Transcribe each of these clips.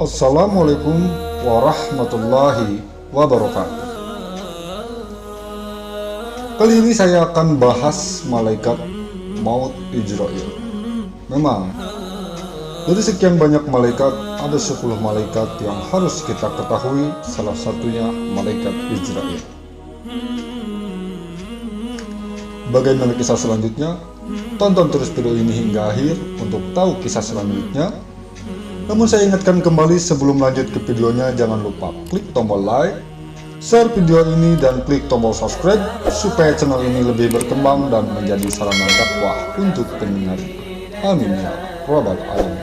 Assalamualaikum warahmatullahi wabarakatuh. Kali ini saya akan bahas malaikat maut Israel. Memang, dari sekian banyak malaikat, ada 10 malaikat yang harus kita ketahui, salah satunya malaikat Israel. Bagaimana kisah selanjutnya? Tonton terus video ini hingga akhir untuk tahu kisah selanjutnya. Namun saya ingatkan kembali sebelum lanjut ke videonya, jangan lupa klik tombol like, share video ini, dan klik tombol subscribe supaya channel ini lebih berkembang dan menjadi sarana dakwah untuk pendengar. Amin ya rabbal alamin.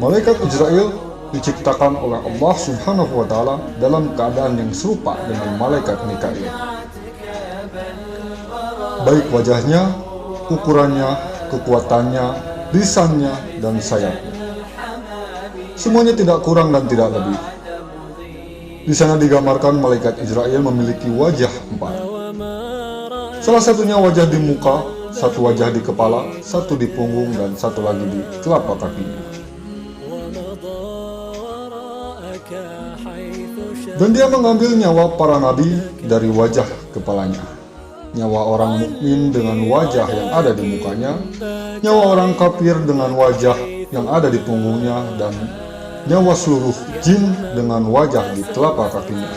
Malaikat Israel diciptakan oleh Allah Subhanahu wa Ta'ala dalam keadaan yang serupa dengan malaikat Mikail. Baik wajahnya, ukurannya, kekuatannya, lisannya, dan sayapnya. Semuanya tidak kurang dan tidak lebih. Di sana digambarkan malaikat Israel memiliki wajah 4. Salah satunya wajah di muka, satu wajah di kepala, satu di punggung, dan satu lagi di telapak kakinya. Dan dia mengambil nyawa para nabi dari wajah kepalanya, nyawa orang mukmin dengan wajah yang ada di mukanya, nyawa orang kafir dengan wajah yang ada di punggungnya, dan nyawa seluruh jin dengan wajah di telapak kakinya.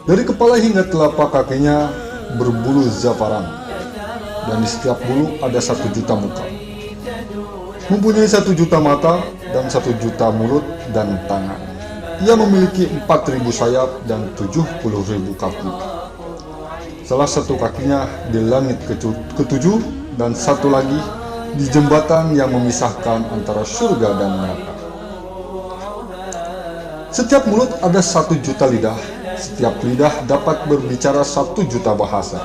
Dari kepala hingga telapak kakinya berbulu zafaran, dan di setiap bulu ada 1 juta muka. Mempunyai 1 juta mata dan 1 juta mulut dan tangan. Ia memiliki 4.000 sayap dan 70.000 kaki. Salah satu kakinya di langit ketujuh dan satu lagi di jembatan yang memisahkan antara surga dan neraka. Setiap mulut ada 1 juta lidah. Setiap lidah dapat berbicara 1 juta bahasa.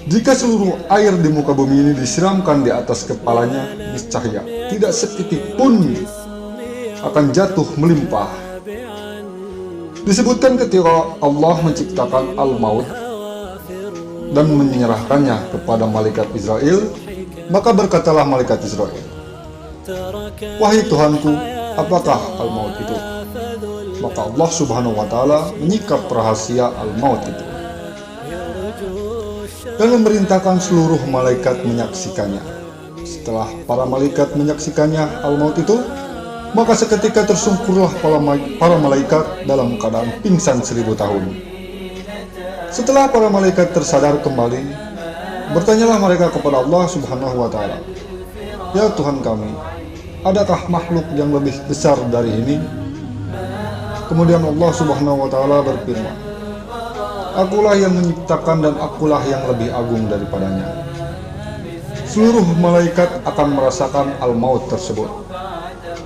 Jika seluruh air di muka bumi ini disiramkan di atas kepalanya, niscaya tidak setitik pun akan jatuh melimpah. Disebutkan ketika Allah menciptakan al-maut dan menyerahkannya kepada malaikat Israel, maka berkatalah malaikat Israel, "Wahai Tuhanku, apakah al-maut itu?" Maka Allah Subhanahu wa Ta'ala menyikap rahasia al-maut itu dan memerintahkan seluruh malaikat menyaksikannya. Setelah para malaikat menyaksikannya al-maut itu, maka seketika tersungkurlah para malaikat dalam keadaan pingsan 1000 tahun. Setelah para malaikat tersadar kembali, bertanyalah mereka kepada Allah Subhanahu wa Ta'ala, "Ya Tuhan kami, adakah makhluk yang lebih besar dari ini?" Kemudian Allah Subhanahu wa Ta'ala berfirman, "Akulah yang menciptakan dan akulah yang lebih agung daripadanya." Seluruh malaikat akan merasakan al-maut tersebut.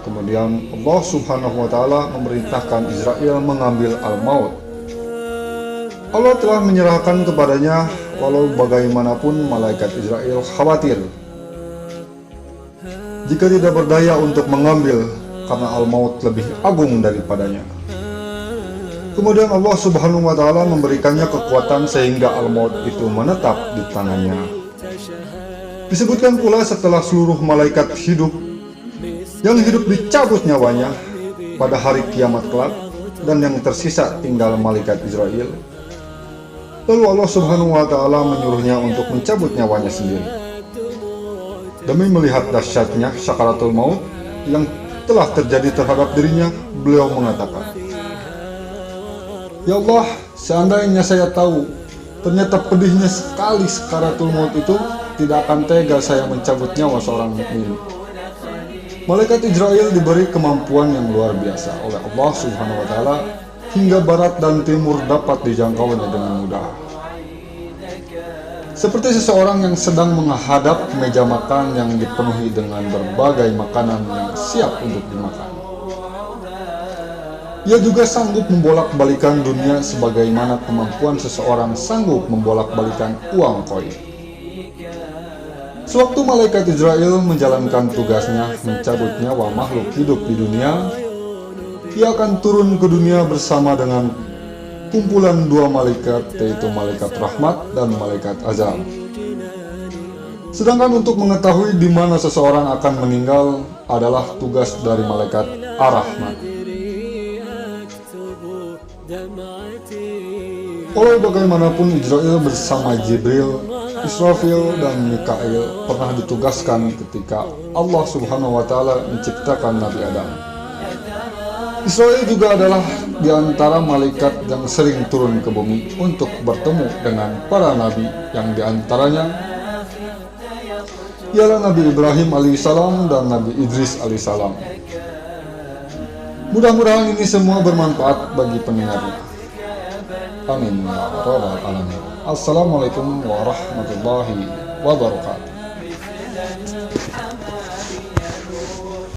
Kemudian Allah Subhanahu wa Ta'ala memerintahkan Israel mengambil al-maut. Allah telah menyerahkan kepadanya, walau bagaimanapun malaikat Israel khawatir jika tidak berdaya untuk mengambil, karena al-maut lebih agung daripadanya. Kemudian Allah Subhanahu wa Ta'ala memberikannya kekuatan sehingga al-maut itu menetap di tangannya. Disebutkan pula setelah seluruh malaikat hidup, yang hidup dicabut nyawanya pada hari kiamat kelak, dan yang tersisa tinggal malaikat Israel. Lalu Allah Subhanahu wa Ta'ala menyuruhnya untuk mencabut nyawanya sendiri. Demi melihat dahsyatnya sakaratul maut yang telah terjadi terhadap dirinya, beliau mengatakan, "Ya Allah, seandainya saya tahu ternyata pedihnya sekali sakaratul maut itu, tidak akan tega saya mencabut nyawa seorang mukmin." Malaikat Israel diberi kemampuan yang luar biasa oleh Allah Subhanahu wa Ta'ala, hingga barat dan timur dapat dijangkaunya dengan mudah. Seperti seseorang yang sedang menghadap meja makan yang dipenuhi dengan berbagai makanan yang siap untuk dimakan. Ia juga sanggup membolak-balikan dunia sebagaimana kemampuan seseorang sanggup membolak-balikan uang koin. Sewaktu malaikat Israel menjalankan tugasnya mencabut nyawa makhluk hidup di dunia, ia akan turun ke dunia bersama dengan kumpulan 2 malaikat, yaitu malaikat rahmat dan malaikat azab. Sedangkan untuk mengetahui di mana seseorang akan meninggal adalah tugas dari malaikat ar-Rahman. Walau bagaimanapun, Israel bersama Jibril, Israfil, dan Mikail pernah ditugaskan ketika Allah Subhanahu wa Ta'ala menciptakan Nabi Adam. Israel juga adalah di antara malaikat yang sering turun ke bumi untuk bertemu dengan para nabi, yang diantaranya ialah Nabi Ibrahim alaihissalam dan Nabi Idris alaihissalam. Mudah-mudahan ini semua bermanfaat bagi pendengarnya. Amin ya rabbal alamin. Assalamualaikum warahmatullahi wabarakatuh.